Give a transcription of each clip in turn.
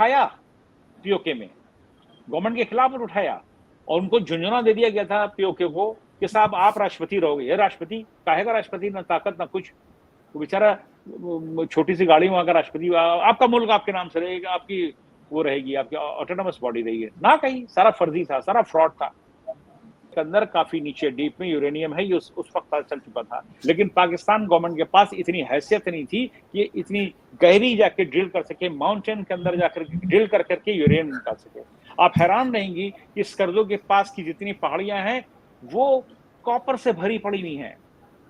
उठाया पीओके में, गवर्नमेंट के खिलाफ उठाया और उनको झुंझुना दे दिया गया था पीओके को कि साहब आप राष्ट्रपति रहोगे। ये राष्ट्रपति काहे का राष्ट्रपति, ना ताकत ना कुछ, वो बेचारा छोटी सी गाड़ी में अगर राष्ट्रपति, आपका मुल्क आपके नाम से रहेगा, आपकी वो रहेगी, आपकी ऑटोनोमस बॉडी रहेगी, ना कहीं सारा फर्जी था, सारा फ्रॉड था। के अंदर काफी नीचे डीप में यूरेनियम है, ये उस वक्त पता चल चुका था, लेकिन पाकिस्तान गवर्नमेंट के पास इतनी हैसियत नहीं थी कि इतनी गहरी जाके ड्रिल कर सके, माउंटेन के अंदर जाकर ड्रिल कर करके यूरेनियम निकाल सके। आप हैरान रहेंगी कि स्कर्दो के पास की जितनी पहाड़ियां हैं वो कॉपर से भरी पड़ी हुई हैं,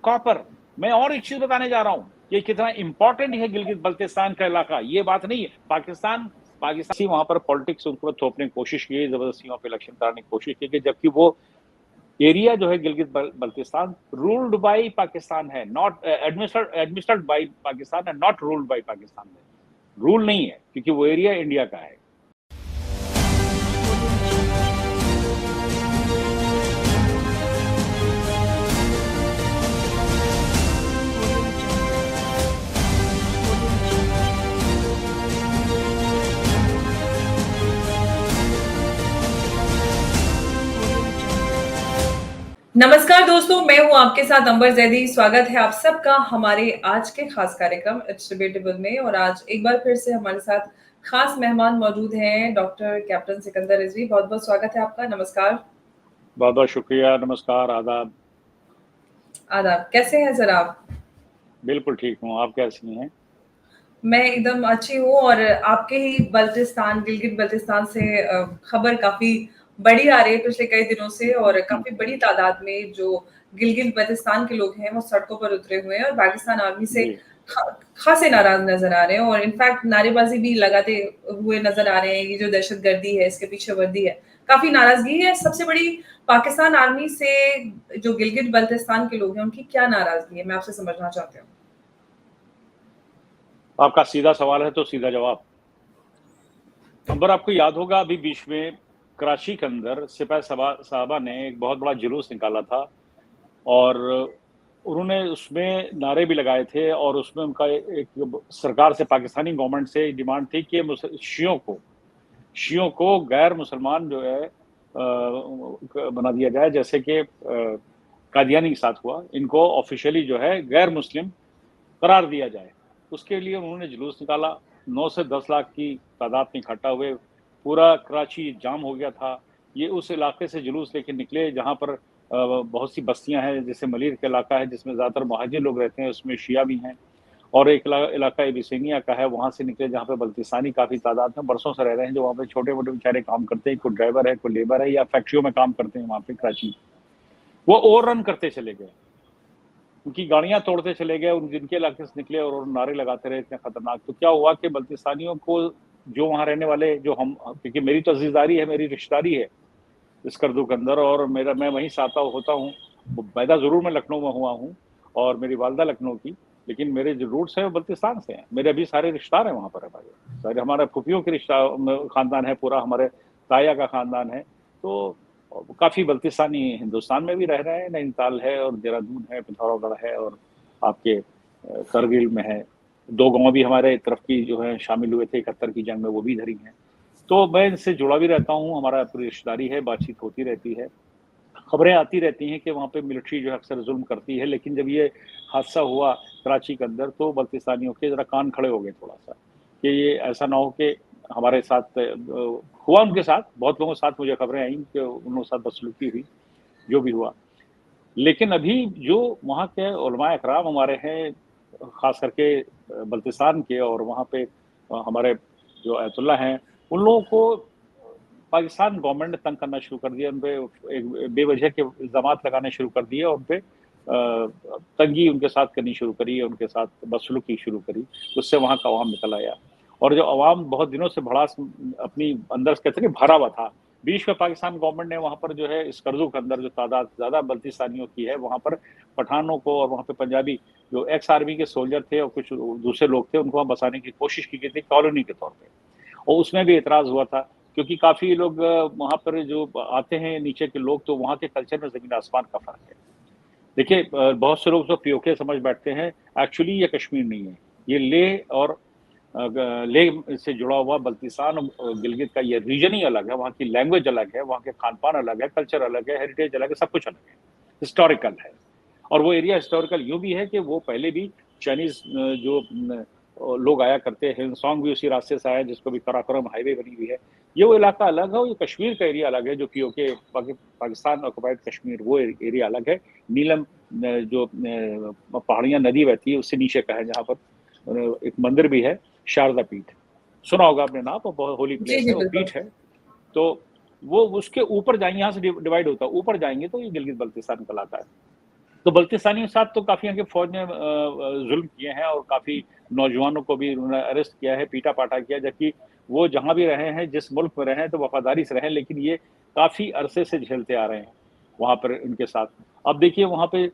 कॉपर। मैं और एक चीज बताने जा रहा हूं, ये कितना इंपॉर्टेंट है गिलगित बल्तिस्तान का इलाका। ये बात नहीं है पाकिस्तान वहां पर पॉलिटिक्स उनको थोपने की कोशिश की, जबरदस्ती वहां पे इलेक्शन कराने की कोशिश की, जबकि वो एरिया जो है गिलगित बल्तिस्तान रूल्ड बाय पाकिस्तान है, नॉट एडमिनिस्ट्रेड बाय पाकिस्तान है, नॉट रूल्ड बाय पाकिस्तान है, रूल नहीं है, क्योंकि वो एरिया इंडिया का है। नमस्कार दोस्तों, मैं हूं आपके साथ अंबर जैदी। स्वागत है आप सबका हमारे आज के खास कार्यक्रम इट्स डिबेटेबल में। और आज एक बार फिर से हमारे साथ खास मेहमान मौजूद हैं, डॉक्टर कैप्टन सिकंदर रिजवी। बहुत बहुत स्वागत है आपका। नमस्कार। बहुत बहुत शुक्रिया। नमस्कार, आदाब। आदाब। कैसे हैं सर आप? बिल्कुल ठीक हूँ, आप कैसी हैं? मैं एकदम अच्छी हूँ। और आपके ही बल्तिस्तान, गिलगित बल्तिस्तान से खबर काफी बड़ी आ रही है पिछले कई दिनों से, और काफी बड़ी तादाद में जो गिलगित बल्तिस्तान के लोग हैं वो सड़कों पर उतरे हुए हैं और पाकिस्तान आर्मी से खासे नाराज नजर आ रहे हैं। और इनफैक्ट नारेबाजी भी लगाते हुए नजर आ रहे हैं। ये जो दहशतगर्दी है, इसके पीछे वर्दी है, काफी नाराजगी है। सबसे बड़ी पाकिस्तान आर्मी से जो गिलगित बल्तिस्तान के लोग हैं उनकी क्या नाराजगी है, मैं आपसे समझना चाहती हूँ। आपका सीधा सवाल है तो सीधा जवाब। अंबर, आपको याद होगा अभी बीच में कराची के अंदर सिपाही साहबा ने एक बहुत बड़ा जुलूस निकाला था और उन्होंने उसमें नारे भी लगाए थे, और उसमें उनका एक सरकार से, पाकिस्तानी गवर्नमेंट से डिमांड थी कि शियों को गैर मुसलमान जो है बना दिया जाए, जैसे कि कादियानी के साथ हुआ। इनको ऑफिशियली जो है गैर मुस्लिम करार दिया जाए। उसके लिए उन्होंने जुलूस निकाला। 9 से 10 लाख की तादाद में इकट्ठा हुए, पूरा कराची जाम हो गया था। ये उस इलाके से जुलूस लेके निकले जहाँ पर बहुत सी बस्तियां हैं, जैसे मलिर का इलाका है जिसमें ज़्यादातर महाजिर लोग रहते हैं, उसमें शिया भी हैं, और एक इलाका एबिसिनिया का है, वहाँ से निकले जहाँ पे बल्तिस्तानी काफ़ी तादाद में बरसों से रह रहे हैं, जो वहाँ पे छोटे मोटे बेचारे काम करते हैं, कोई ड्राइवर है, कोई लेबर है, या फैक्ट्रियों में काम करते हैं वहाँ पे कराची। वो ओवर रन करते चले गए, उनकी गाड़ियां तोड़ते चले गए, उन जिनके इलाके से निकले और नारे लगाते रहे इतने खतरनाक। तो क्या हुआ कि बल्तिस्तानियों को, जो वहाँ रहने वाले, जो हम, क्योंकि मेरी तो अजीजदारी है, मेरी रिश्तेदारी है इस करदू के अंदर, और मैं वहीं से आता होता हूँ। पैदा जरूर मैं लखनऊ में हुआ हूँ और मेरी वालदा लखनऊ की, लेकिन मेरे जो रूट्स हैं वो बल्तिस्तान से हैं। मेरे अभी सारे रिश्तेदार हैं वहाँ पर, है भाई सारे, हमारे फुफियों के रिश्ता खानदान है पूरा, हमारे ताया का खानदान है। तो काफ़ी बल्तिस्तानी हिंदुस्तान में भी रह रहे हैं, नैनीताल है और देहरादून है, पिथौरागढ़ है, और आपके करगिल में है। 2 गांव भी हमारे तरफ की जो है शामिल हुए थे 71 की जंग में, वो भी इधर ही हैं। तो मैं इनसे जुड़ा भी रहता हूँ, हमारा पूरी रिश्तेदारी है, बातचीत होती रहती है, खबरें आती रहती हैं कि वहाँ पे मिलिट्री जो है अक्सर जुल्म करती है। लेकिन जब ये हादसा हुआ कराची के अंदर, तो बल्तिस्तानियों के ज़रा कान खड़े हो गए थोड़ा सा, कि ये ऐसा ना हो कि हमारे साथ हुआ, उनके साथ, बहुत लोगों के साथ मुझे खबरें आई कि उनके साथ बदसलूकी हुई, जो भी हुआ। लेकिन अभी जो वहाँ के उलमाए इकराम हमारे हैं, ख़ास करके बल्तिस्तान के, और वहाँ पे हमारे जो अयतुल्ला हैं, उन लोगों को पाकिस्तान गवर्नमेंट ने तंग करना शुरू कर दिया, उन पे एक बेवजह के इल्ज़ाम लगाने शुरू कर दिए, और उन पे तंगी उनके साथ करनी शुरू करी, उनके साथ बदसलूकी शुरू करी। उससे वहाँ का अवाम निकल आया, और जो अवाम बहुत दिनों से भड़ास अपनी अंदर से कहते हैं भरा हुआ था, बीच में पाकिस्तान गवर्नमेंट ने वहाँ पर जो है इस करजू के अंदर जो तादाद ज़्यादा बल्तिस्तानियों की है, वहाँ पर पठानों को और वहाँ पे पंजाबी जो एक्स आर्मी के सोल्जर थे और कुछ दूसरे लोग थे, उनको वहाँ बसाने की कोशिश की गई थी कॉलोनी के तौर पर, और उसमें भी एतराज़ हुआ था, क्योंकि काफ़ी लोग वहाँ पर जो आते हैं नीचे के लोग, तो वहाँ के कल्चर में ज़मीन आसमान का फ़र्क है। देखिए बहुत से लोग तो पीओके समझ बैठते हैं, एक्चुअली ये कश्मीर नहीं है, ये लेह और लेह से जुड़ा हुआ बल्तिस्तान और गिलगित का ये रीजन ही अलग है, वहाँ की लैंग्वेज अलग है, वहाँ के खान पान अलग है, कल्चर अलग है, हेरिटेज अलग है, सब कुछ अलग है, हिस्टोरिकल है। और वो एरिया हिस्टोरिकल यूं भी है कि वो पहले भी चाइनीज जो लोग आया करते हैं, हिलसोंग भी उसी रास्ते से आया जिसको भी कराकोरम हाईवे बनी हुई है। ये वो इलाका अलग है और ये कश्मीर का एरिया अलग है, जो पीओके पाकिस्तान ऑक्युपाइड कश्मीर, वो एरिया अलग है। नीलम जो पहाड़ियां नदी बहती है उससे नीचे का है, जहाँ पर एक मंदिर भी है, शारदा पीठ, सुना होगा आपने नाम, वो बहुत होली जी, प्लेस जी, है, वो बिल्कुल। पीठ है। तो वो उसके ऊपर जाएंगे, यहाँ से डिवाइड होता है, ऊपर जाएंगे तो ये गिलगित बल्तिस्तान कहलाता है। तो बल्तिस्तानियों के साथ तो काफी यहाँ की फौज ने जुल्म किए हैं और काफी नौजवानों को भी उन्होंने अरेस्ट किया है, पीटा पाटा किया, जबकि वो जहां भी रहे हैं, जिस मुल्क में रहे हैं, तो वफादारी से रहे, लेकिन ये काफी अरसे से झेलते आ रहे हैं वहां पर उनके साथ। अब देखिए वहां पे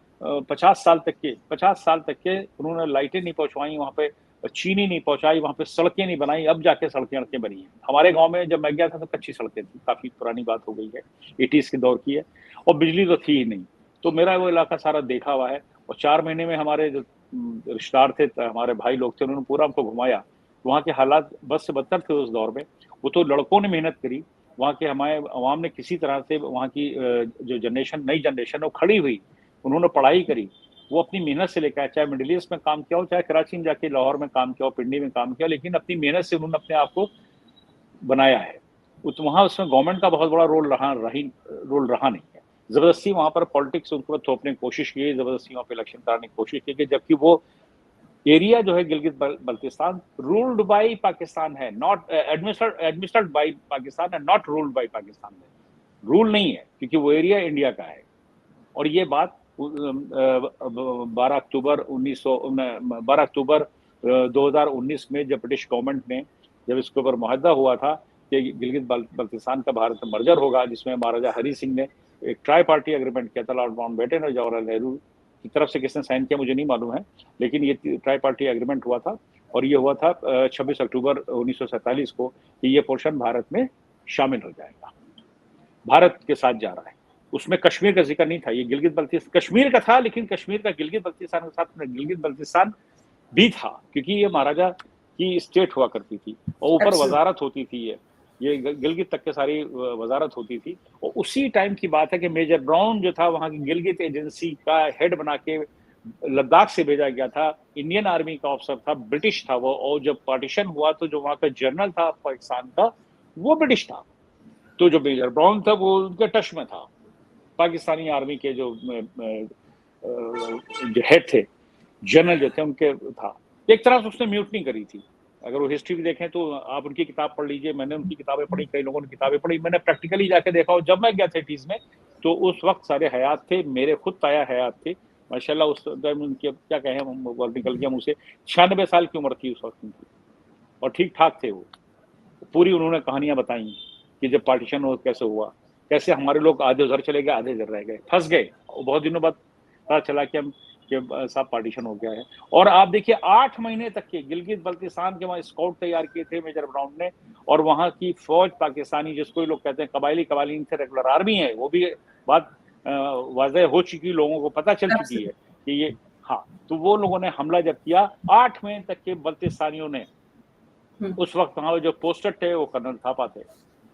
50 साल तक के उन्होंने लाइटें नहीं पहुंचवाई वहां पे, चीनी नहीं पहुंचाई वहां पे, सड़कें नहीं बनाई, अब जाके सड़कें बनी हैं। हमारे गांव में जब मैं गया था तो कच्ची सड़कें थी, काफी पुरानी बात हो गई है, 80s के दौर की है, और बिजली तो थी ही नहीं। तो मेरा वो इलाका सारा देखा हुआ है, और 4 महीने में हमारे जो रिश्तेदार थे, हमारे भाई लोग थे, उन्होंने पूरा हमको घुमाया। वहाँ के हालात बस से बदतर थे उस दौर में। वो तो लड़कों ने मेहनत करी, वहाँ के हमारे अवाम ने किसी तरह से, वहाँ की जो जनरेशन, नई जनरेशन वो खड़ी हुई, उन्होंने पढ़ाई करी, वो अपनी मेहनत से लेकर, चाहे मिडिल ईस्ट में काम किया हो, चाहे कराची में जाके लाहौर में काम किया हो, पिंडी में काम किया, लेकिन अपनी मेहनत से उन्होंने अपने आप को बनाया है। वहाँ उसमें गवर्नमेंट का बहुत बड़ा रोल रहा नहीं है। जबरदस्ती वहां पर पॉलिटिक्स उनको थोपने की कोशिश की, जबरदस्ती वहां पे इलेक्शन कराने की कोशिश की, जबकि वो एरिया जो है गिलगित बल्तिस्तान रूल्ड बाय पाकिस्तान है, नॉट एडमिनिस्ट्रेड बाय पाकिस्तान है, नॉट रूल्ड बाय पाकिस्तान है, रूल नहीं है, क्योंकि वो एरिया इंडिया का है। और ये बात 12 अक्टूबर में जब ब्रिटिश गवर्नमेंट ने, जब इसके ऊपर मुआहदा हुआ था कि गिलगित बल्तिस्तान का भारत में मर्जर होगा, जिसमें महाराजा हरी सिंह ने एक ट्राई पार्टी एग्रीमेंट किया था, लॉर्ड माउंटबेटन और जवाहरलाल नेहरू की तरफ से किसने साइन किया मुझे नहीं मालूम है, लेकिन ये ट्राई पार्टी एग्रीमेंट हुआ था। और ये हुआ था 26 अक्टूबर 1947 को कि ये पोर्शन भारत में शामिल हो जाएगा, भारत के साथ जा रहा है। उसमें कश्मीर का जिक्र नहीं था, ये गिलगित बल्तिस्तान कश्मीर का था, लेकिन कश्मीर का गिलगित बल्तिस्तान के साथ गिलगित बल्तिस्तान भी था, क्योंकि ये महाराजा की स्टेट हुआ करती थी और ऊपर वजारत होती थी, ये गिलगित तक के सारी वजारत होती थी। और उसी टाइम की बात है कि मेजर ब्राउन जो था वहां की गिलगित एजेंसी का हेड बना के लद्दाख से भेजा गया था, इंडियन आर्मी का ऑफिसर था, ब्रिटिश था वो, और जब पार्टीशन हुआ तो जो वहां का जनरल था पाकिस्तान का वो ब्रिटिश था। तो जो मेजर ब्राउन था वो उनके टच में था, पाकिस्तानी आर्मी के जो हेड थे, जनरल जो थे उनके था। एक तरह से उसने म्यूटनी करी थी, अगर वो हिस्ट्री भी देखें तो आप उनकी किताब पढ़ लीजिए, मैंने उनकी किताबें पढ़ी, कई लोगों ने किताबें पढ़ी, मैंने प्रैक्टिकली जाके देखा। और जब मैं गया था 80s में तो उस वक्त सारे हयात थे, मेरे खुद ताया हयात थे माशाल्लाह। उस टाइम उनके क्या कहें, वर्ड निकल गया मुँह से, 96 साल की उम्र थी उस वक्त उनकी, और ठीक ठाक थे वो। पूरी उन्होंने कहानियां बताई कि जब पार्टीशन हो कैसे हुआ, कैसे हमारे लोग आधे उधर चले गए, आधे इधर रह गए, फंस गए। बहुत दिनों बाद पता चला कि हम सब पार्टीशन हो गया है। और आप देखिए 8 महीने तक के गिलगित बल्तिस्तान के वहाँ स्काउट तैयार किए थे मेजर ब्राउन ने, और वहाँ की फौज पाकिस्तानी, जिसको लोग कहते हैं कबायली थे, रेगुलर आर्मी है, वो भी बात वाजह हो चुकी, लोगों को पता चल चुकी है कि ये, हाँ। तो वो लोगों ने हमला जब किया 8 महीने तक के बल्तिस्तानियों ने, उस वक्त वहां जो पोस्टर थे वो कर्नल थापा थे,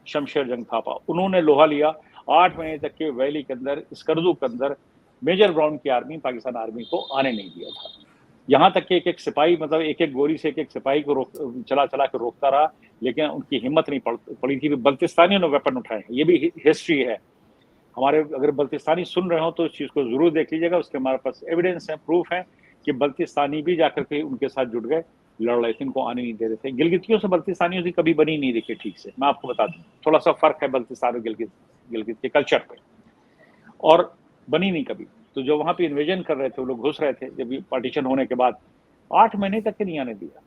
शमशेर जंग थापा, उन्होंने लोहा लिया। 8 महीने तक के वैली के अंदर, स्कर्दू के अंदर मेजर ब्राउन की आर्मी पाकिस्तान आर्मी को आने नहीं दिया था। यहाँ तक कि एक सिपाही, मतलब एक गोली से एक सिपाही को चला के रोकता रहा, लेकिन उनकी हिम्मत नहीं पड़ी थी। बल्तिस्तानियों ने वेपन उठाए, ये भी हिस्ट्री है हमारे। अगर बल्तिस्तानी सुन रहे हो तो इस चीज को जरूर देख लीजिएगा, उसके हमारे पास एविडेंस है, प्रूफ है कि बल्तिस्तानी भी जाकर के उनके साथ जुट गए, लड़ाई इनको आने नहीं दे रहे थे। गिलगितियों से बल्तिस्तानियों से कभी बनी नहीं देखी ठीक से, मैं आपको बता दूं, थोड़ा सा फर्क है बल्तिस्तान और गिलगित के कल्चर पे, और बनी नहीं कभी। तो जो वहां पे इन्वेजन कर रहे थे वो लोग घुस रहे थे, जब पार्टीशन होने के बाद 8 महीने तक के नहीं आने दिया।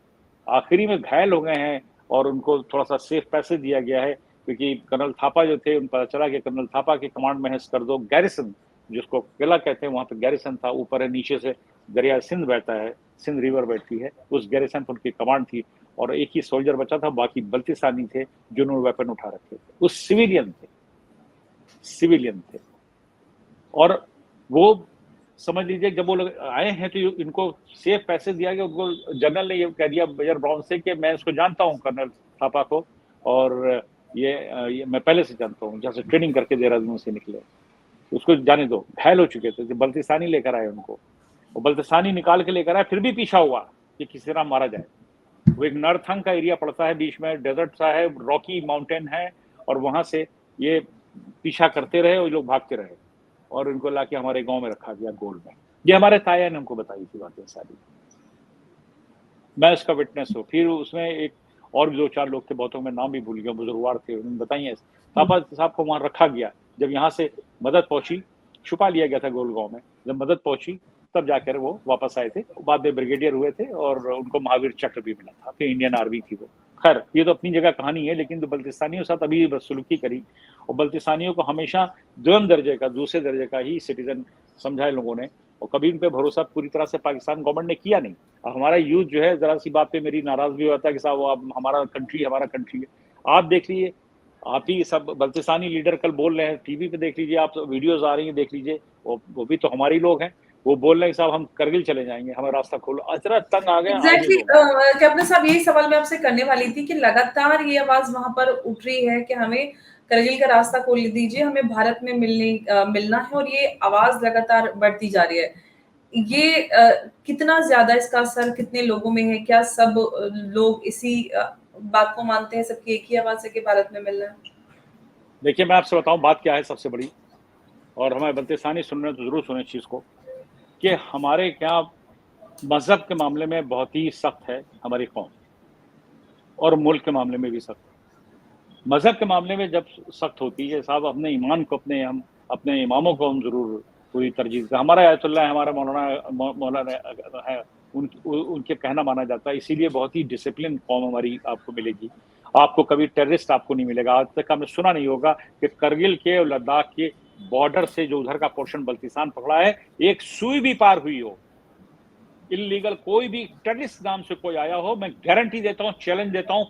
आखिरी में घायल हो गए हैं और उनको थोड़ा सा सेफ पैसे दिया गया है, क्योंकि कर्नल थापा जो थे, उन पता चला कि कर्नल थापा के कमांड में है स्कर्दो गैरिसन, जिसको किला कहते हैं, वहां पे गैरिसन था, ऊपर है, नीचे से दरिया सिंध बहता है, सिंध रिवर बहती है, उस गैरिसन पर उनकी कमांड थी। और एक ही सोल्जर बचा था, बाकी बल्तिस्तानी थे जिन्होंने वेपन उठा रखे थे, उस सिविलियन थे। और वो समझ लीजिए जब वो लोग आए हैं तो इनको सेफ पैसे दिया गया। उनको जनरल ने ये कह दिया मेजर ब्राउन से कि मैं इसको जानता हूँ कर्नल थापा को, और ये मैं पहले से जानता हूँ, जहाँ से ट्रेनिंग करके देहरादून से निकले, उसको जाने दो। घायल हो चुके थे, बल्तिस्तानी लेकर आए उनको, और बल्तिस्तानी निकाल के लेकर आए, फिर भी पीछा हुआ कि किसी तरह मारा जाए। वो एक नरथंग का एरिया पड़ता है बीच में, डेजर्ट सा है, रॉकी माउंटेन है, और वहां से ये पीछा करते रहे और लोग भागते रहे, और इनको लाके हमारे गांव में रखा गया गोल में। ये हमारे ताया ने हमको बताई थी बातें सारी, मैं इसका विटनेस हूँ। फिर उसमें एक और भी 2-4 लोग थे, बहुतों में नाम भी भूल गया, बुजुर्गवार थे, उन्होंने बताई है। थापा साहब को वहां रखा गया। जब यहाँ से मदद पहुंची, छुपा लिया गया था गोल गांव में, जब मदद पहुंची तब जाकर वो वापस आए थे। बाद में ब्रिगेडियर हुए थे और उनको महावीर चक्र भी मिला था, फिर इंडियन आर्मी थी वो। खैर ये तो अपनी जगह कहानी है, लेकिन जो बल्तिस्तानियों के साथ अभी बदसलूकी करी, और बल्तिस्तानियों को हमेशा द्वितीय दर्जे का, दूसरे दर्जे का ही सिटीजन समझा है लोगों ने, और कभी उन पर भरोसा पूरी तरह से पाकिस्तान गवर्नमेंट ने किया नहीं। और हमारा यूथ जो है जरा सी बात पे मेरी नाराज भी होता है कि साहब वो हमारा कंट्री है। आप देख लीजिए, आप ही सब बल्तिस्तानी लीडर कल बोल रहे हैं, टीवी पे देख लीजिए, आप वीडियोस आ रही हैं, देख लीजिए, वो भी तो हमारी लोग हैं। वो बोल रहे हैं साहब हम करगिल चले जाएंगे, हमें रास्ता खोलो। अचरा तंग आ गए आज एग्जैक्टली लोग। कैप्टन साहब, यही सवाल मैं आपसे करने वाली थी कि लगातार ये आवाज वहां पर उठ रही है कि हमें करगिल का रास्ता खोल दीजिए, हमें भारत में मिलना है, और ये आवाज लगातार बढ़ती जा रही है। ये कितना ज्यादा इसका असर कितने लोगों में है? क्या सब लोग इसी बात को मानते हैं, सबकी एक ही आवाज है कि भारत में मिलना है? देखिए मैं आपसे बताऊं बात क्या है सबसे बड़ी, और हमारे बल्तिस्तानी सुन रहे हैं तो जरूर सुने इस चीज को, कि हमारे क्या मजहब के मामले में बहुत ही सख्त है हमारी कौम, और मुल्क के मामले में भी सख्त। मजहब के मामले में जब सख्त होती है साहब, अपने ईमान को, हम अपने इमामों को हम जरूर पूरी तरजीह देते हैं। हमारा आयतुल्लाह है, हमारा मौलाना है, उनके कहना माना जाता है। इसीलिए बहुत ही डिसिप्लिन कौम हमारी आपको मिलेगी। आपको कभी टेररिस्ट आपको नहीं मिलेगा। आज तक हमने सुना नहीं होगा कि करगिल के और लद्दाख के बॉर्डर से जो उधर का पोर्शन बल्तिस्तान पकड़ा है, एक सुई भी पार हुई हो, इलीगल कोई भी टेररिस्ट नाम से कोई आया हो, मैं गारंटी देता हूं, चैलेंज देता हूं,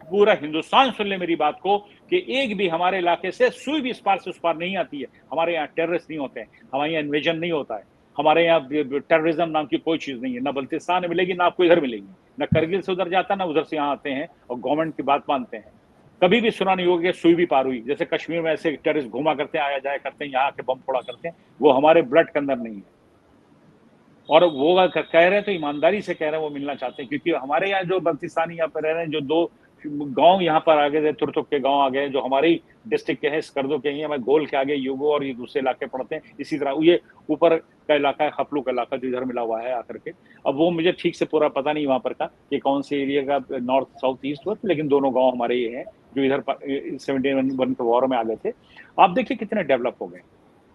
पूरा हिंदुस्तान सुन ले मेरी बात को, कि एक भी हमारे इलाके से सुई भी इस पार से उस पार नहीं आती है। हमारे यहाँ टेररिस्ट नहीं होते हैं, हमारे यहाँ इन्वेजन नहीं होता है, हमारे यहाँ टेररिज्म नाम की कोई चीज नहीं है। ना बल्तिस्तान में मिलेगी, ना आपको इधर मिलेगी। ना करगिल से उधर जाता, ना उधर से यहाँ आते हैं और गवर्नमेंट की बात मानते हैं। कभी भी सुना नहीं होगा कि सुई भी पार हुई। जैसे कश्मीर में ऐसे टेररिस्ट घुमा करते हैं, आया जाया करते हैं, यहाँ के बम फोड़ा करते हैं, वो हमारे ब्लड के अंदर नहीं है। और वो कह रहे हैं तो ईमानदारी से कह रहे हैं, वो मिलना चाहते हैं। क्योंकि हमारे यहाँ जो बल्तिस्तानी यहाँ पर रह रहे हैं, जो 2 गांव यहाँ पर आ गए, तुर्तुक के गांव आ गए, जो हमारी डिस्ट्रिक्ट के हैं, स्कर्दो के ही, हमें गोल के आगे यूगो और ये दूसरे इलाके पड़ते हैं। इसी तरह ये ऊपर का इलाका है, खपलू का इलाका, जो इधर मिला हुआ है आकर के। अब वो मुझे ठीक से पूरा पता नहीं वहां पर का कि कौन से एरिया का नॉर्थ साउथ ईस्ट हो, लेकिन दोनों गाँव हमारे ये हैं जो इधर 71 के वॉर में आ गए थे। आप देखिए कितने डेवलप हो गए,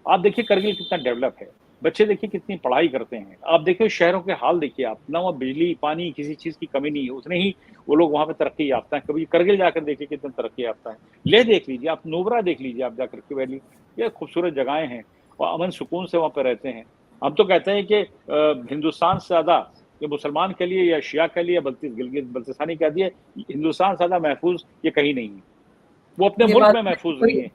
आप देखिए करगिल कितना डेवलप है, बच्चे देखिए कितनी पढ़ाई करते हैं। आप देखिए शहरों के हाल देखिए आप, ना वहाँ बिजली पानी किसी चीज की कमी नहीं है, उतने ही वो लोग वहाँ पे तरक्की याफ्ता है। कभी करगिल जाकर देखिए कितना तरक्की याफ्ता है। ले देख लीजिए आप, नुब्रा देख लीजिए आप जाकर के वैली, ये खूबसूरत जगहें हैं और अमन सुकून से वहाँ पे रहते हैं। हम तो कहते हैं कि हिंदुस्तान से ज्यादा ये मुसलमान के लिए या शिया के लिए, गिलगित बल्तिस्तानी कह दिए, हिंदुस्तान से ज्यादा महफूज ये कहीं नहीं है। वो अपने ये मुल्क बात में में महफूज नहीं है।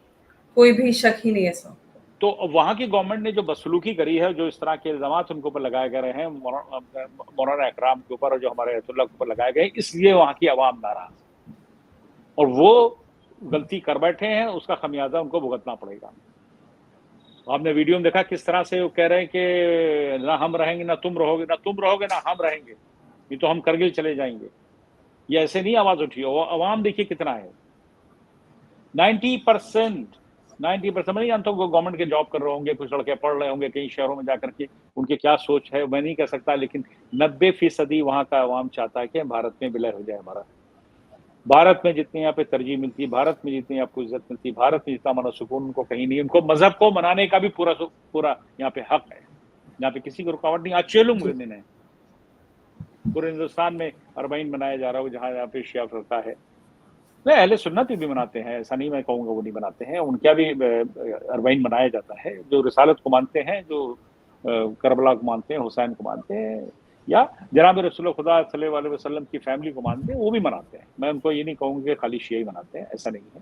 कोई भी शक ही नहीं है इसमें। तो वहां की गवर्नमेंट ने जो बदसलूकी करी है, जो इस तरह के इल्जाम उनके ऊपर लगाए गए हैं मौलाना इकराम के ऊपर और जो हमारे अयतुल्लाह के ऊपर लगाए गए, इसलिए वहां की आवाम नाराज, और वो गलती कर बैठे हैं, उसका खमियाजा उनको भुगतना पड़ेगा। आपने वीडियो में देखा किस तरह से वो कह रहे हैं कि ना हम रहेंगे, ना तुम रहोगे, ना तुम रहोगे ना हम रहेंगे, ये तो हम करगिल चले जाएंगे। ये ऐसे नहीं आवाज उठी। आवाम देखिए कितना है, 90% मैं नहीं जानता हूँ गवर्नमेंट के जॉब कर रहे होंगे, कुछ लड़के पढ़ रहे होंगे कई शहरों में जाकर के, उनके क्या सोच है मैं नहीं कह सकता, लेकिन 90% वहां का अवाम चाहता है कि भारत में विलय हो जाए। हमारा भारत में जितनी यहाँ पे तरजीह मिलती है, भारत में जितनी आपको इज्जत मिलती है, भारत में जितना मना सुकून उनको कहीं नहीं। उनको मजहब को मनाने का भी पूरा यहाँ पे हक है, यहाँ पे किसी को रुकावट नहीं। आज चेलुम के दिन है, पूरे हिंदुस्तान में अरबाइन मनाया जा रहा है, जहाँ यहाँ पे शिया फिरका है। नहीं, अहले सुन्नत भी मनाते हैं, ऐसा नहीं मैं कहूँगा वो नहीं मनाते हैं, उनका भी अरबाइन मनाया जाता है। जो रिसालत को मानते हैं, जो करबला को मानते हैं, हुसैन को मानते हैं, या जनाब रसूल खुदा सल्लल्लाहु अलैहि वसल्लम की फैमिली को मानते हैं, वो भी मनाते हैं। मैं उनको ये नहीं कहूँगा कि खाली शिया ही मनाते हैं, ऐसा नहीं है।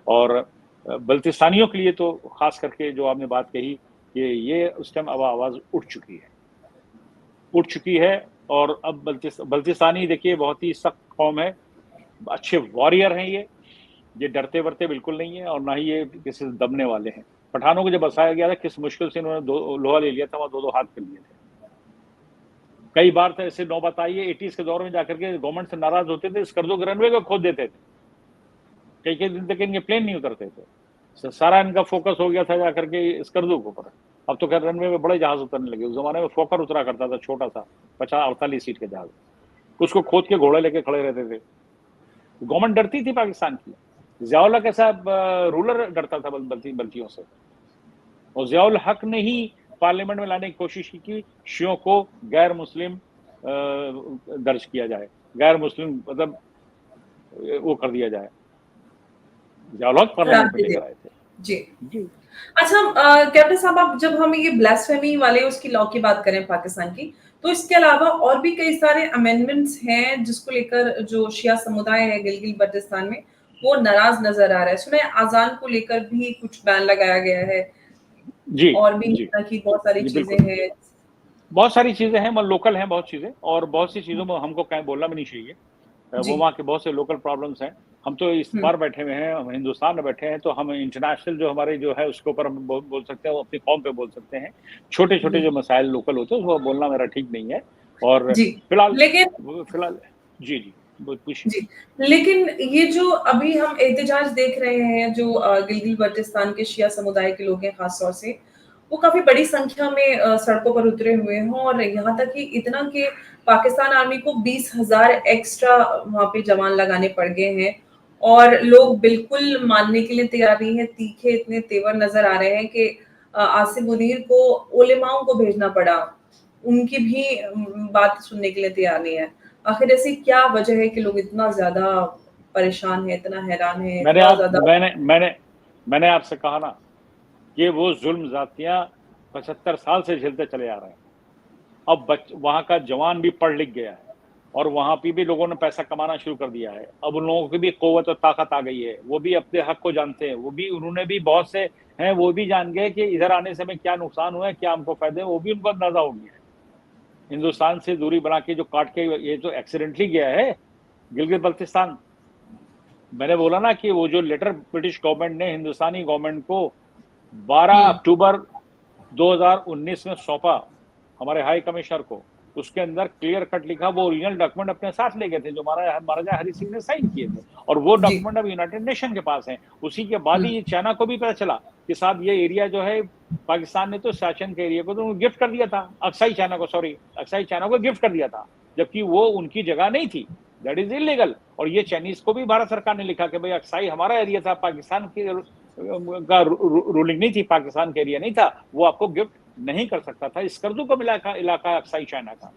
और बल्तिस्तानियों के लिए तो खास करके जो आपने बात कही कि ये उस टाइम अब आवाज़ उठ चुकी है। और अब बल्तिस्तानी देखिए बहुत ही सख्त कौम है, अच्छे वॉरियर हैं ये डरते-वरते बिल्कुल नहीं है और ना ही ये किसी से दबने वाले हैं। पठानों को जब बसाया गया था, किस मुश्किल से इन्होंने दो लोहा ले लिया था, वहाँ 2-2 हाथ कर लिए थे। कई बार तो ऐसे नौबत आई है 80s के दौर में जाकर के गवर्नमेंट से नाराज़ होते थे, स्कर्दो के रनवे को खोद देते थे। कई-कई दिन तक इनके प्लेन नहीं उतरते थे। सारा इनका फोकस हो गया था जाकर के स्कर्दू के ऊपर। अब तो खैर रनवे में बड़े जहाज उतरने लगे। उस जमाने में फोकर उतरा करता था, छोटा सा 50-48 सीट के जहाज, उसको खोद के घोड़े लेके खड़े रहते थे। गवर्नमेंट डरती थी पाकिस्तान की। ज़ियाउल हक ऐसा रूलर डरता था बल्तियों से, और ज़ियाउल हक ने ही पार्लियामेंट में लाने की कोशिश की कि शियों को गैर मुस्लिम दर्ज किया जाए, गैर मुस्लिम मतलब वो कर दिया जाए। ज़ियाउल हक पार्लियामेंट में लेकर आए थे। जी। जी। अच्छा कैप्टन साहब, आप जब हम ये ब्लास्फेमी वाले उसकी लॉ की बात करें पाकिस्तान की, तो इसके अलावा और भी कई सारे अमेंडमेंट्स हैं जिसको लेकर जो शिया समुदाय है गिलगित-बल्तिस्तान में, वो नाराज़ नज़र आ रहा है। सुना है अज़ान को लेकर भी कुछ बैन लगाया गया है जी, और भी इस जी। तरह की बहुत सारी जी, चीज़ें बिल्कुल। हैं। बहुत सारी चीज़ें हैं, लोकल हैं बहुत चीज़ें, और बहुत सी चीज़ों में हमको कहीं बोलना भी नहीं चाहिए। वो जी। वहाँ के बहुत से लोकल प्रॉब्लम्स हैं। हम तो इस हुँ, पार बैठे हुए हैं, हम हिंदुस्तान में बैठे हैं, तो हम इंटरनेशनल जो हमारे जो है उसके ऊपर हम बोल सकते हैं, वो अपनी कौम पे बोल सकते हैं। छोटे-छोटे हुँ। जो मसाइल लोकल होते हैं, उसको बोलना मेरा ठीक नहीं है। और जी, फिलहाल लेकिन फिलहाल जी, जी। पूछिए। जी, लेकिन ये जो अभी हम एहतिजाज देख रहे हैं जो गिलगित-बल्तिस्तान के शिया समुदाय के लोग हैं ख़ास तौर से, वो काफ़ी बड़ी संख्या में सड़कों पर उतरे हुए हैं और यहाँ तक कि इतना कि पाकिस्तान आर्मी को 20,000 एक्स्ट्रा वहाँ पे जवान लगाने पड़ गए हैं और लोग बिल्कुल मानने के लिए तैयार नहीं हैं, तीखे इतने तेवर नज़र आ रहे हैं कि आसिम मुनीर को उलेमाओं को भेजना पड़ा, उनकी भी बात सुनने के लिए तैयार नहीं है। आखिर ऐसी क्या वजह है कि लोग इतना ज़्यादा परेशान हैं, इतना हैरान हैं, मैंने इतना आप ज़्यादा मैंने मैंने मैंने आपसे कहा ना कि वो ज़ुल्म ज़ातियाँ 75 साल से झेलते चले आ रहे हैं। अब वहाँ का जवान भी पढ़ लिख गया है और वहाँ पे भी लोगों ने पैसा कमाना शुरू कर दिया है। अब उन लोगों की भी क़ुव्वत और ताकत आ गई है। वो भी अपने हक को जानते हैं। उन्होंने भी बहुत से हैं, वो भी जान गए कि इधर आने से हमें क्या नुकसान हुआ है, क्या हमको फ़ायदे हैं, वो भी उनको अंदाज़ा हो गया है। हिंदुस्तान से दूरी बना के जो काट के ये जो एक्सीडेंटली गया है, गिलगित-बल्तिस्तान। मैंने बोला ना कि वो जो लेटर ब्रिटिश गवर्नमेंट ने हिंदुस्तानी गवर्नमेंट को 12 हुँ, अक्टूबर 2019 में सौंपा, हमारे हाई कमिश्नर को, उसके अंदर क्लियर कट लिखा, वो ओरिजिनल डॉक्यूमेंट अपने साथ ले गए थे जो महाराजा हरि सिंह ने साइन किए थे, और वो जी, डॉक्यूमेंट अब यूनाइटेड नेशन के पास हैं। उसी के बाद हुँ, ही चाइना को भी पता चला कि साहब ये एरिया जो है, पाकिस्तान ने तो शासन के एरिया को तो गिफ्ट कर दिया था, अक्साई चाइना को गिफ्ट कर दिया था, जबकि वो उनकी जगह नहीं थी। That is illegal. और ये चाइनीज को भी भारत सरकार ने लिखा कि भाई अक्साई हमारा एरिया था, पाकिस्तान की का रूलिंग नहीं थी, पाकिस्तान का एरिया नहीं था, वो आपको गिफ्ट नहीं कर सकता था। स्कर्दू का इलाका अक्साई चाइना का,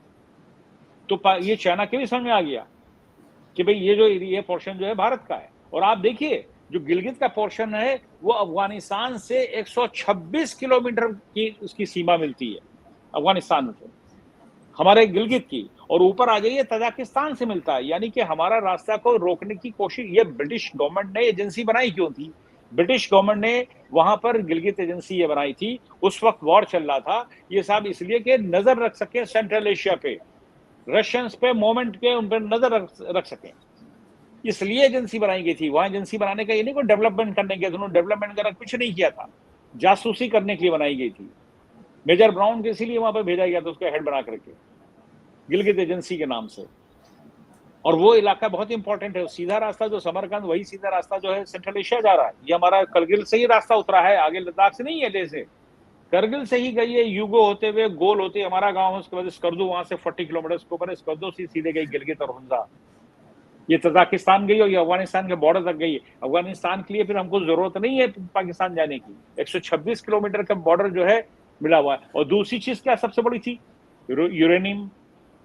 तो ये चाइना के भी समझ में आ गया कि भाई ये पोर्शन जो है भारत का है। और आप देखिए जो गिलगित का पोर्शन है वो अफगानिस्तान से 126 किलोमीटर की उसकी सीमा मिलती है अफगानिस्तान से, हमारे गिलगित की, और ऊपर आ जाइए तजाकिस्तान से मिलता है। यानी कि हमारा रास्ता को रोकने की कोशिश ये ब्रिटिश गवर्नमेंट ने एजेंसी बनाई क्यों थी? ब्रिटिश गवर्नमेंट ने वहां पर गिलगित एजेंसी ये बनाई थी, उस वक्त वॉर चल रहा था, ये सब इसलिए कि नजर रख सके सेंट्रल एशिया पे, रशियंस पे मोमेंट के उन पर नजर रख सके, इसलिए एजेंसी बनाई गई थी। वहां एजेंसी बनाने का ये नहीं कोई डेवलपमेंट करने के, उन्होंने डेवलपमेंट का कुछ नहीं किया था, जासूसी करने के लिए बनाई गई थी। मेजर ब्राउन के इसीलिए वहां पर भेजा गया था उसको हेड बना करके, गिलगित एजेंसी के नाम से। और वो इलाका बहुत इंपॉर्टेंट है, सीधा रास्ता जो समरकंद, वही सीधा रास्ता जो है सेंट्रल एशिया जा रहा है। ये हमारा करगिल से ही रास्ता उतरा है, आगे लद्दाख से नहीं है, ले से करगिल से ही गई है, यूगो होते हुए गोल होते हमारा गांव है, उसके बाद स्कर्दू, वहां से 40 किलोमीटर के ऊपर स्कर्दू से सीधे गई गिलगित और हुंजा, ये तजाकिस्तान गई और ये अफगानिस्तान के बॉर्डर तक गई। अफगानिस्तान के लिए फिर हमको जरूरत नहीं है पाकिस्तान जाने की, 126 किलोमीटर का बॉर्डर जो है मिला हुआ है। और दूसरी चीज क्या सबसे बड़ी थी, यूरेनियम।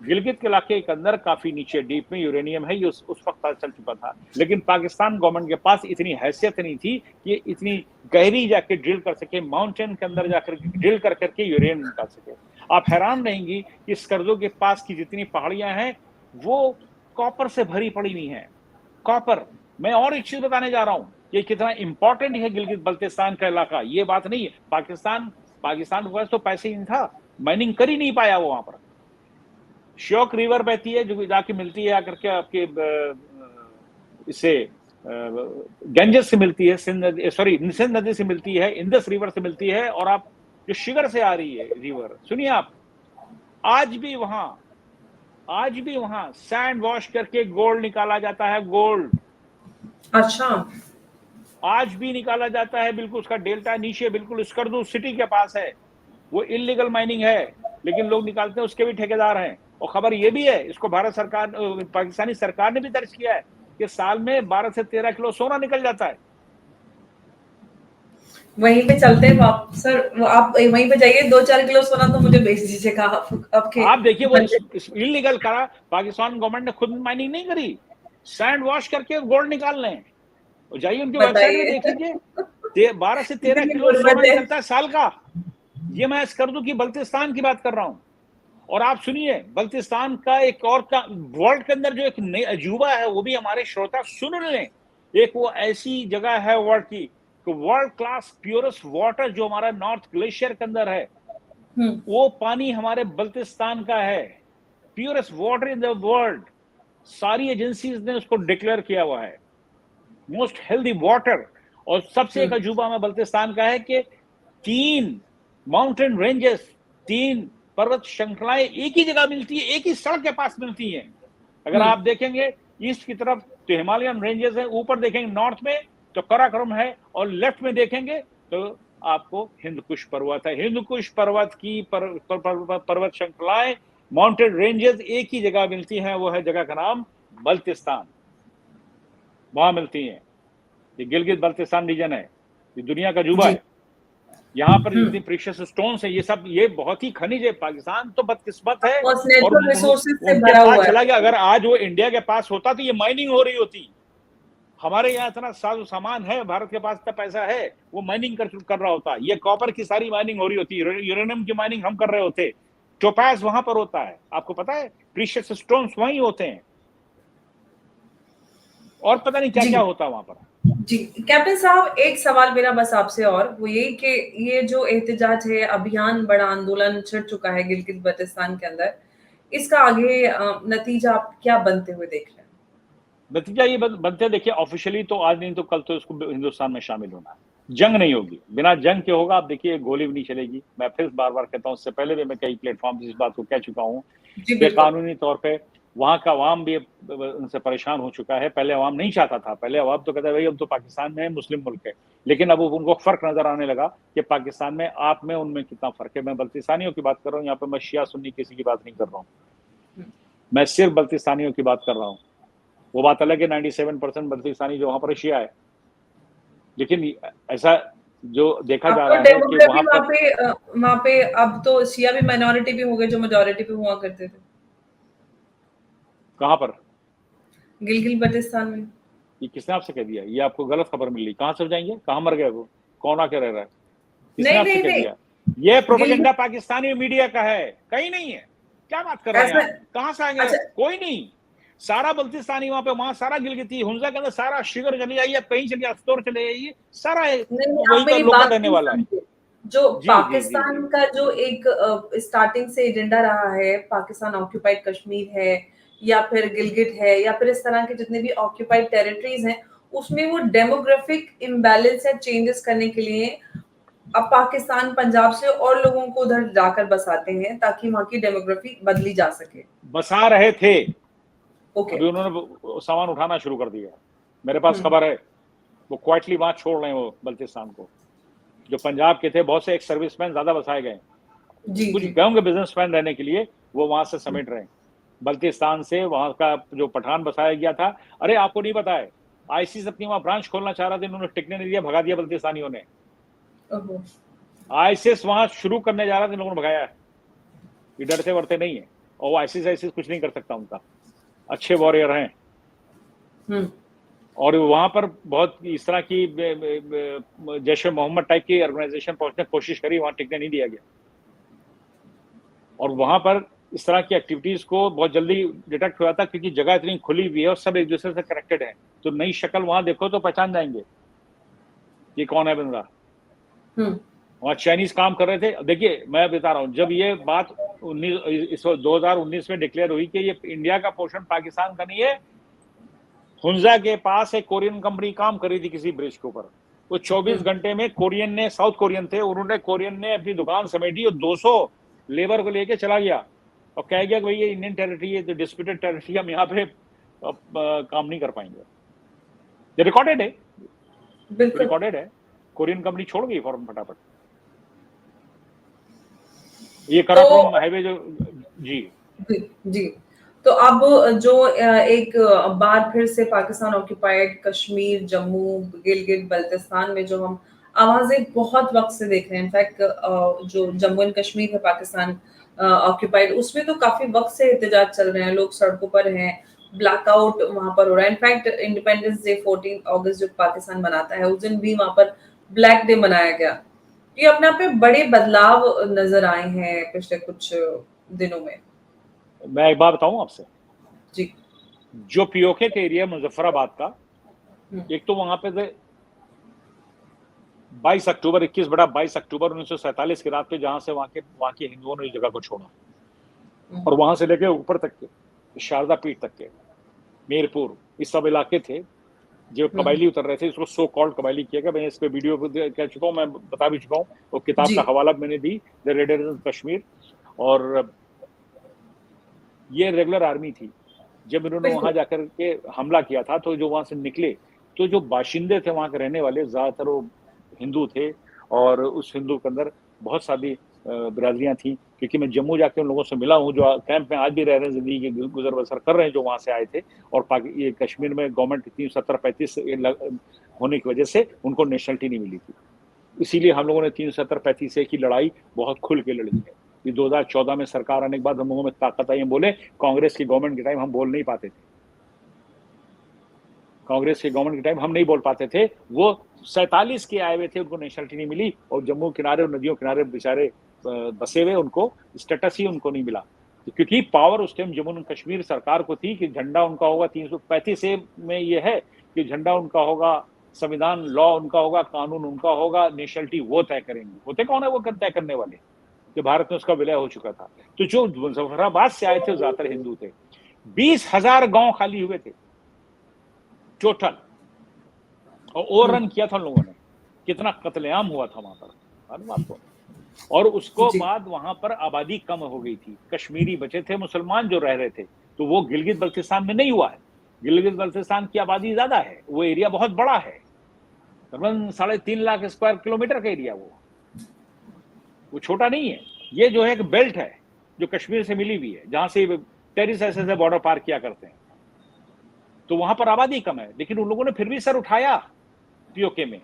गिलगित के इलाके के अंदर काफी नीचे डीप में यूरेनियम है, ये उस वक्त पता चल चुका था, लेकिन पाकिस्तान गवर्नमेंट के पास इतनी हैसियत नहीं थी कि इतनी गहरी जाके ड्रिल कर सके, माउंटेन के अंदर जाकर ड्रिल कर करके यूरेनियम निकाल सके। आप हैरान रहेंगी कि स्कर्दो के पास की जितनी पहाड़ियां हैं वो कॉपर से भरी पड़ी हुई है, कॉपर। मैं और एक चीज बताने जा रहा हूं, ये कितना इंपॉर्टेंट है गिलगित बल्तिस्तान का इलाका, ये बात नहीं है। पाकिस्तान पाकिस्तान के पास तो पैसे ही नहीं था, माइनिंग कर ही नहीं पाया वो वहां पर। श्योक रिवर बहती है जो जाके मिलती है आकर के आपके इससे गंजेस से मिलती है, सिंध नदी से मिलती है, इंदस रिवर से मिलती है, और आप जो शुगर से आ रही है रिवर, सुनिए आप, आज भी वहां सैंड वॉश करके गोल्ड निकाला जाता है, गोल्ड। अच्छा, आज भी निकाला जाता है, बिल्कुल उसका डेल्टा नीचे बिल्कुल स्कर्दू सिटी के पास है। वो इलीगल माइनिंग है, लेकिन लोग निकालते हैं, उसके भी ठेकेदार हैं। और खबर ये भी है, इसको भारत सरकार, पाकिस्तानी सरकार ने भी दर्ज किया है कि साल में 12 से 13 किलो सोना निकल जाता है। वहीं पे चलते हैं आप सर, आप वहीं पे जाइए, 2-4 किलो सोना तो मुझे बेच दीजिएगा आपके। आप देखिए वो इलीगल करा, पाकिस्तान गवर्नमेंट ने खुद माइनिंग नहीं करी, सैंड वॉश करके गोल्ड निकाल लें। जाइए उनकी वेबसाइट में देख लीजिए, 12 से 13 किलो सोना निकलता है साल का। ये मैं स्कर्दू की बल्तिस्तान की बात कर रहा हूं। और आप सुनिए, बल्तिस्तान का एक और का वर्ल्ड के अंदर जो एक नई अजूबा है, वो भी हमारे श्रोता सुन लें। एक वो ऐसी जगह है वर्ल्ड की, वर्ल्ड क्लास प्योरेस्ट वाटर जो हमारा नॉर्थ ग्लेशियर के अंदर है, वो पानी हमारे बल्तिस्तान का है, purest water in the world. सारी एजेंसीज ने उसको डिक्लेयर किया हुआ है मोस्ट हेल्दी वाटर। और सबसे एक अजूबा में बल्तिस्तान का है कि 3 माउंटेन रेंजेस, 3 पर्वत श्रृंखलाएं एक ही जगह मिलती है, एक ही सड़क के पास मिलती हैं। अगर आप देखेंगे ईस्ट की तरफ तो हिमालयन रेंजेस है, ऊपर देखेंगे नॉर्थ में तो काराकोरम है, और लेफ्ट में देखेंगे तो आपको हिंदकुश पर्वत है। हिंदकुश पर्वत की पर्वत श्रृंखलाएं, माउंटेन रेंजेस एक ही जगह मिलती हैं, वो है जगह का नाम बल्तिस्तान, वहां मिलती हैं। ये गिलगित बल्तिस्तान रीजन है, ये दुनिया का अजूबा है। यहाँ पर जितनी प्रीशियस स्टोन्स है, ये सब, ये बहुत ही खनिज है। पाकिस्तान तो बदकिस्मत है और उनके पास चला गया। अगर आज वो इंडिया के पास होता तो ये माइनिंग हो रही होती। हमारे यहाँ इतना साजो सामान है, भारत के पास इतना पैसा है, वो माइनिंग कर रहा होता। ये कॉपर की सारी माइनिंग हो रही होती, यूरेनियम की माइनिंग हम कर रहे होते, टोपाज वहां पर होता है, आपको पता है, प्रीशियस स्टोन्स वहीं होते हैं, और पता नहीं क्या क्या होता है वहां पर। जी कैप्टन साहब, एक सवाल मेरा बस आपसे, और वो ये कि ये जो एहतजाज है, अभियान, बड़ा आंदोलन छिड़ चुका है गिलगित बल्तिस्तान के अंदर, इसका आगे नतीजा आप क्या बनते हुए देख रहे हैं? नतीजा ये बनते, देखिए ऑफिशियली तो आज नहीं तो कल तो इसको हिंदुस्तान में शामिल होना है। जंग नहीं होगी, बिना जंग के होगा। आप देखिए गोली भी नहीं चलेगी। मैं फिर बार बार कहता हूँ, इससे पहले भी मैं कई प्लेटफॉर्म इस बात को कह चुका हूँ कि कानूनी तौर पे वहां का अवाम भी उनसे परेशान हो चुका है। पहले अवाम नहीं चाहता था, पहले अवाम तो कहता है भाई अब तो पाकिस्तान में मुस्लिम मुल्क है, लेकिन अब उनको फर्क नजर आने लगा कि पाकिस्तान में आप में उनमें कितना फर्क है। मैं बल्तिस्तानियों की बात कर रहा हूँ, यहाँ पे मैं शिया सुन्नी किसी की बात नहीं कर रहा हूँ, मैं सिर्फ बल्तिस्तानियों की बात कर रहा हूँ। वो बात अलग है 97% बल्तिस्तानी जो वहां पर शिया है, लेकिन ऐसा जो देखा जा रहा है कि वहां पे अब तो शिया भी माइनॉरिटी भी हो गए जो मेजॉरिटी पे हुआ करते थे। कहां पर? गिलगित बल्तिस्तान में। ये किसने आपसे कह दिया? ये आपको गलत खबर मिल रही। कहां से जाएंगे? कहां मर गए वो? कौन आके रह रहा है? किसने आपसे कह दिया? ये प्रोपेगेंडा पाकिस्तानी मीडिया का है, कहीं नहीं है। क्या बात कर रहे हैं? कहां से आएंगे? कोई नहीं, सारा बल्तिस्तानी वहां पे, वहां सारा गिलगिती, हुंजा के अंदर सारा शिगर चले जाइए, कहीं चले अफ्तोर चले जाइए, सारा वही का लोग रहने वाला है। जो पाकिस्तान का जो एक स्टार्टिंग से एजेंडा रहा है, पाकिस्तान ऑक्यूपाइड कश्मीर है या फिर गिलगित है या फिर इस तरह के जितने भी ऑक्यूपाइड टेरिटरीज हैं, उसमें वो डेमोग्राफिक इम्बैलेंस या चेंजेस करने के लिए अब पाकिस्तान पंजाब से और लोगों को उधर जाकर बसाते हैं ताकि वहां की डेमोग्राफी बदली जा सके। बसा रहे थे, अभी उन्होंने सामान उठाना शुरू कर दिया। मेरे पास खबर है वो क्वाइटली वहां छोड़ रहे हैं वो बल्तिस्तान को। जो पंजाब के थे बहुत से एक सर्विसमैन ज्यादा बसाए गए, कुछ गांव के बिजनेसमैन रहने के लिए वो वहां से समेट रहे हैं बल्तिस्तान से। वहां का जो पठान बसाया गया था, अरे आपको नहीं पता है, आईसीस अपनी वहां ब्रांच खोलना चाह रहा था, इन्होंने टिकने नहीं दिया, भगा दिया बल्तिस्तानियों ने। आईसीस वहां शुरू करने जा रहा था, इन लोगों ने भगाया। ये डरते वरते नहीं है, और वो आईसीस कुछ नहीं कर सकता, उनका अच्छे वॉरियर हैं। और वहां पर बहुत इस तरह की जैश ए मोहम्मद टाइप की ऑर्गेनाइजेशन पहुंचने की कोशिश करी, वहां टिकने नहीं दिया गया। और वहां पर इस तरह की एक्टिविटीज को बहुत जल्दी डिटेक्ट हुआ था, क्योंकि जगह इतनी खुली हुई है और सब एक दूसरे से कनेक्टेड है। तो नई शक्ल वहां देखो तो पहचान जाएंगे ये कौन है बंदा। वहाँ चाइनीज काम कर रहे थे। देखिए मैं बता रहा हूँ, जब ये बात 2019 में डिक्लेयर हुई कि ये इंडिया का पोर्शन पाकिस्तान का नहीं है, हुंजा के पास एक कोरियन कंपनी काम कर रही थी किसी ब्रिज के ऊपर। वो 24 घंटे में कोरियन ने, साउथ कोरियन थे, उन्होंने कोरियन ने अपनी दुकान समेटी और 200 लेबर को लेके चला गया और कह गया कि भाई ये इंडियन टेरिटरी है, तो डिस्प्यूटेड टेरिटरी, हम यहाँ पे काम नहीं कर पाएंगे। ये रिकॉर्डेड है, रिकॉर्डेड है। कोरियन कंपनी छोड़ गई फौरन फटाफट। ये कराकोरम हाईवे जो, जी जी। तो अब जो एक बार फिर से पाकिस्तान ऑक्यूपाइड कश्मीर, जम्मू, गिलगित बल्तिस्तान में जो हम आवाजें बहुत वक्त से देख रहे हैं, इनफैक्ट जो जम्मू एंड कश्मीर है पाकिस्तान ऑक्यूपाइड, उसमें तो काफी वक्त से एहतजाज चल रहे हैं, लोग सड़कों पर हैं, ब्लैकआउट वहां पर हो रहा है। इनफैक्ट इंडिपेंडेंस डे 14 अगस्त जो पाकिस्तान मनाता है, उस दिन भी वहां पर ब्लैक डे मनाया गया। ये अपने आप में बड़े बदलाव नजर आए हैं पिछले कुछ दिनों में। मैं एक बात बताऊं आपसे जी। जो पीओके के एरिया मुजफ्फराबाद का, एक तो वहां पे 22 अक्टूबर 1947 की रात पे, जहां से वहां के हिंदुओं ने इस जगह को छोड़ा, और वहां से लेके ऊपर तक के शारदा पीठ तक के मीरपुर, इस सब इलाके थे जो कबायली उतर रहे थे। इसको सो कॉल्ड कबायली किया गया। मैं इस पे वीडियो कह चुका हूँ, मैं बता भी चुका हूँ, और किताब का हवाला मैंने दी, द रेडर्स ऑफ कश्मीर। और ये रेगुलर आर्मी थी। जब इन्होंने वहां जाकर के हमला किया था, तो जो वहां से निकले, तो जो बाशिंदे थे वहां के रहने वाले, ज्यादातर वो हिंदू थे, और उस हिंदू के अंदर बहुत सारी बिरादरियां थी। क्योंकि मैं जम्मू जाके उन लोगों से मिला हूँ जो कैंप में आज भी रह रहे हैं, जिंदगी की गुजर बसर कर रहे हैं, जो वहां से आए थे। और ये कश्मीर में गवर्नमेंट 370-35 होने की वजह से उनको नेशनलिटी नहीं मिली थी। इसीलिए हम लोगों ने 370-35 की लड़ाई बहुत खुल के लड़ी है। ये 2014 में सरकार आने के बाद हम लोगों में ताकत आई। हम बोले, कांग्रेस की गवर्नमेंट के टाइम हम बोल नहीं पाते थे, कांग्रेस के गवर्नमेंट के टाइम हम नहीं बोल पाते थे। वो 47 के आए हुए थे, उनको नेशनलिटी नहीं मिली, और जम्मू किनारे और नदियों किनारे बेचारे बसे हुए, उनको स्टेटस ही उनको नहीं मिला। क्योंकि पावर उस टाइम जम्मू एंड कश्मीर सरकार को थी कि झंडा उनका होगा 335 में, ये है कि झंडा उनका होगा, संविधान लॉ उनका होगा, कानून उनका होगा, नेशनलिटी वो तय करेंगे। होते कौन है वो तय करने वाले? कि भारत में उसका विलय हो चुका था। तो जो मुजफ्फराबाद से आए थे ज्यादातर हिंदू थे। 20,000 गांव खाली हुए थे टोटल, और ओवररन किया था उन लोगों ने। कितना कत्लेआम हुआ था वहां पर, और उसको बाद वहां पर आबादी कम हो गई थी, कश्मीरी बचे थे, मुसलमान जो रह रहे थे। तो वो गिलगित बल्तिस्तान में नहीं हुआ है। गिलगित बल्तिस्तान की आबादी ज्यादा है, वो एरिया बहुत बड़ा है, तकरीबन 3.5 लाख स्क्वायर किलोमीटर का एरिया, वो छोटा नहीं है। ये जो है एक बेल्ट है जो कश्मीर से मिली हुई है, जहां से टेरिस ऐसे बॉर्डर पार किया करते हैं। तो वहां पर आबादी कम है, लेकिन उन लोगों ने फिर भी सर उठाया, पीओके में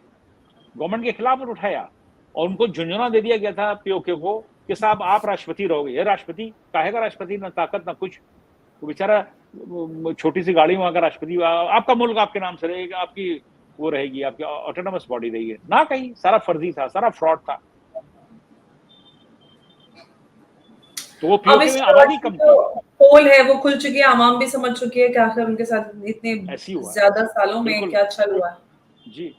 गवर्नमेंट के खिलाफ उठाया, और उनको झुंझुना दे दिया गया था पीओके को कि साहब आप राष्ट्रपति रहोगे। ये राष्ट्रपति काहे का राष्ट्रपति, ना ताकत ना कुछ। वो बेचारा छोटी सी गाड़ी वहां का राष्ट्रपति, आपका मुल्क आपके नाम से रहेगा, आपकी वो रहेगी, आपकी ऑटोनोमस बॉडी रहेगी ना, कहीं सारा फर्जी था, सारा फ्रॉड था। तो वो पीओके में आबादी कम थी। पोल है वो खुल चुकी है, आवाम भी समझ चुकी है कि आखिर उनके साथ इतने ज्यादा सालों में क्या चल हुआ है। जी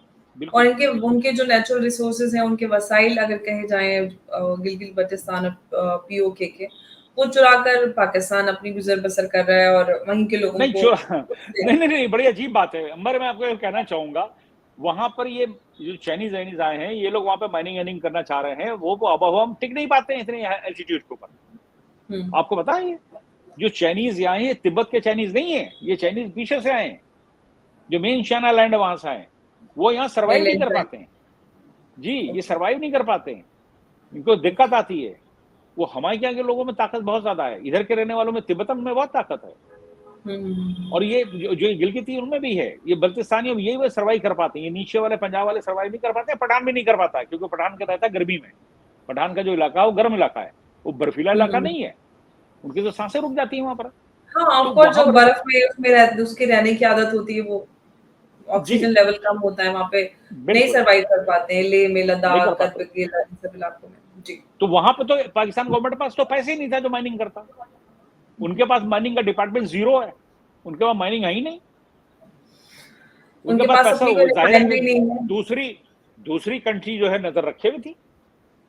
और उनके जो नेचुरल रिसोर्सेज हैं, उनके वसाइल अगर कहे जाएं गिलगित बल्तिस्तान पीओके के, वो चुराकर पाकिस्तान अपनी गुजर बसर कर रहा है, और वहीं के लोगों को नहीं, बड़ी अजीब बात है अंबर। मैं आपको कहना चाहूंगा, वहां पर ये जो चाइनीज आए हैं, ये लोग वहां पे माइनिंग करना चाह रहे हैं। वो अब हम टिक नहीं पाते हैं इतने एल्टीट्यूड के ऊपर। आपको पता है, जो चाइनीज आए हैं, तिब्बत के चाइनीज नहीं है, ये चाइनीज पीछे से आए हैं, जो मेन चाइना लैंड वहां से आए। वो यहाँ सर्वाइव नहीं कर पाते हैं जी, ये सर्वाइव नहीं कर पाते हैं, इनको दिक्कत आती है। वो हमारे यहाँ के लोगों में ताकत बहुत ज्यादा है, इधर के रहने वालों में, तिब्बतन में बहुत ताकत है। और ये जो गिलगिती उनमें भी है, ये बल्तिस्तानी यही वो सर्वाइव कर पाते हैं। ये नीचे वाले पंजाब वाले सर्वाइव नहीं कर पाते, पठान भी नहीं कर पाता है, क्योंकि पठान का रहता है गर्मी में। पठान का जो इलाका है वो गर्म इलाका है, वो बर्फीला इलाका नहीं है, उनकी तो सांसें रुक जाती है वहां पर। हाँ, तो जो बर्फ में उसमें रहने की आदत होती है, वो ऑक्सीजन लेवल कम होता है वहां पे, नहीं सर्वाइव कर पाते हैं। लेह में, लद्दाख, सब इलाकों में जी। तो वहां पे तो पाकिस्तान गवर्नमेंट के पास तो पैसे ही नहीं था जो माइनिंग करता। उनके पास माइनिंग का डिपार्टमेंट जीरो है, उनके पास माइनिंग है ही नहीं। उनके पास पैसा, जाहिर है दूसरी कंट्री जो है नजर रखे हुई थी,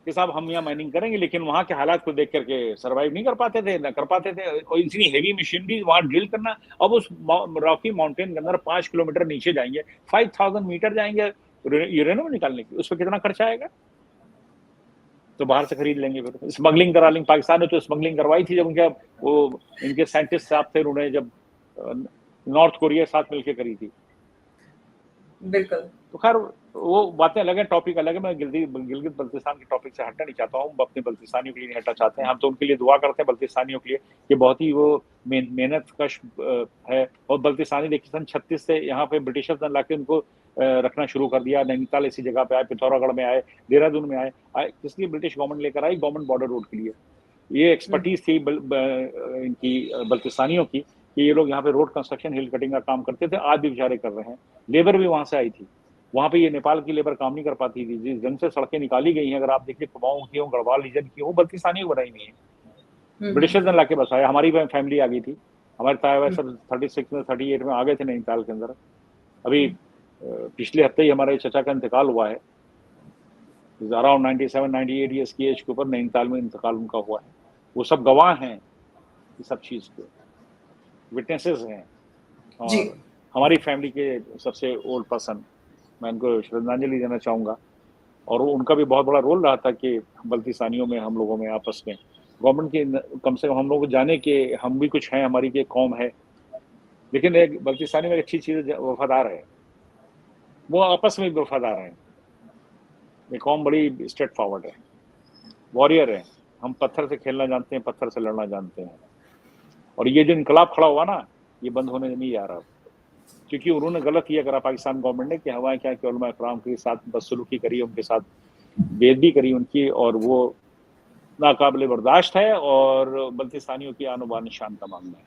कि साहब हम यहाँ माइनिंग करेंगे, लेकिन वहाँ के हालात को देख करके सर्वाइव नहीं कर पाते थे, ना कर पाते थे। और इतनी हेवी मशीनरी वहाँ ड्रिल करना, अब उस रॉकी माउंटेन के अंदर 5 किलोमीटर नीचे जाएंगे, 5000 मीटर जाएंगे यूरेनियम निकालने की, उस पर कितना खर्चा आएगा? तो बाहर से खरीद लेंगे, फिर स्मगलिंग करा लेंगे। पाकिस्तान ने तो स्मगलिंग करवाई थी, जब उनके वो इनके साइंटिस्ट साहब थे, उन्होंने जब नॉर्थ कोरिया साथ मिलकर करी थी। बिल्कुल। तो खैर वो बातें अलग है, टॉपिक अलग है। मैं गिलगित बल्तिस्तान के टॉपिक से हटना नहीं चाहता हूँ, अपने बल्तिस्तानियों के लिए नहीं हटना चाहते हैं। हम तो उनके लिए दुआ करते हैं, बल्तिस्तानियों के लिए, कि बहुत ही वो मेहनत कश है। और बल्तिस्तानी देखिए सन 36 से यहाँ पे ब्रिटिशर्स ने लाके उनको रखना शुरू कर दिया। नैनीताल ऐसी जगह पे आए, पिथौरागढ़ में आए, देहरादून में आए, किसलिए ब्रिटिश गवर्नमेंट लेकर आई? गवर्नमेंट बॉर्डर रोड के लिए। ये एक्सपर्टीज थी इनकी बल्तिस्तानियों की, कि ये लोग यहाँ पे रोड कंस्ट्रक्शन, हिल कटिंग का काम करते थे, आज भी बेचारे कर रहे हैं। लेबर भी वहां से आई थी, वहां पे ये नेपाल की लेबर काम नहीं कर पाती थी। जिस ढंग से सड़कें निकाली गई हैं, अगर आप देखिए कुमाऊं की हो, गढ़वाल रीजन की हो, बल्तिस्तानियों बनाई नहीं है, ब्रिटिशर्स ने लाके बसाया। हमारी फैमिली आ गई थी, हमारे ताया सब 36 में 38 में आ गए थे नैनीताल के अंदर। अभी पिछले हफ्ते ही हमारे चचा का इंतकाल हुआ है, अराउंड 97-98 ईयर्स की एज के ऊपर नैनीताल में इंतकाल उनका हुआ है। वो सब गवाह हैं इस सब चीज के, विटनेसेस हैं। और हमारी फैमिली के सबसे ओल्ड पर्सन, मैं उनको श्रद्धांजलि देना चाहूँगा। और उनका भी बहुत बड़ा रोल रहा था कि बल्तिस्तानियों में, हम लोगों में आपस में, गवर्नमेंट की कम से कम हम लोग को जाने के हम भी कुछ हैं, हमारी की कौम है। लेकिन एक बल्तिस्तानी में एक अच्छी चीज़ वफादार है, वो आपस में भी वफादार हैं। ये कौम बड़ी स्ट्रेट फॉरवर्ड है, वॉरियर है। हम पत्थर से खेलना जानते हैं, पत्थर से लड़ना जानते हैं। और ये जो इनकलाब खड़ा हुआ ना, ये बंद होने नहीं आ रहा, क्योंकि उन्होंने गलत किया करा पाकिस्तान गवर्नमेंट ने, कि हमारे क्या कि उलमा इकराम के साथ बदसलूकी करी, उनके साथ बेदबी करी उनकी, और वो नाकाबिले बर्दाश्त है। और बल्तिस्तानियों की आनो बान शान का मामला है,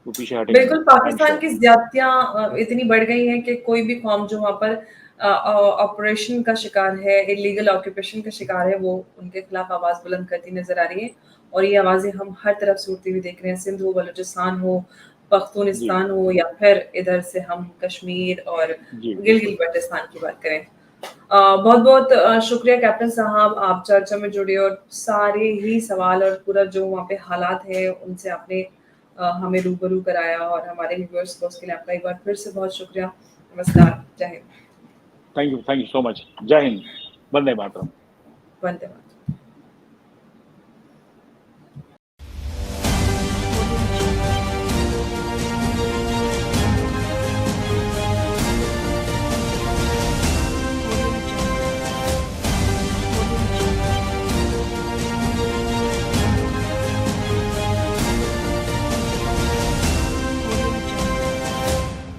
वो पीछे हटेंगे। बिल्कुल, पाकिस्तान की ज़्यादतियाँ इतनी बढ़ गई हैं कि कोई भी कौम जो वहाँ पर ऑपरेशन का शिकार है, इलीगल ऑक्यूपेशन का शिकार है, वो उनके खिलाफ आवाज़ बुलंद करती नज़र आ रही है। और ये आवाज़ें हम हर तरफ से उठती हुई देख रहे हैं, सिंध हो, बलूचिस्तान हो, पख्तूनिस्तान हो, या फिर इधर से हम कश्मीर और गिलगित-बल्तिस्तान की बात करें। बहुत-बहुत शुक्रिया कैप्टन साहब, आप चर्चा में जुड़े और सारे ही सवाल और पूरा जो वहाँ पे हालात है, उनसे आपने हमें रूबरू कराया। और हमारे व्यूअर्स को उसके लिए आपका एक बार फिर से बहुत शुक्रिया। नमस्कार, जय Hind. Thank you so much. जय हिंद, वंदे मातरम। वंदे मातरम।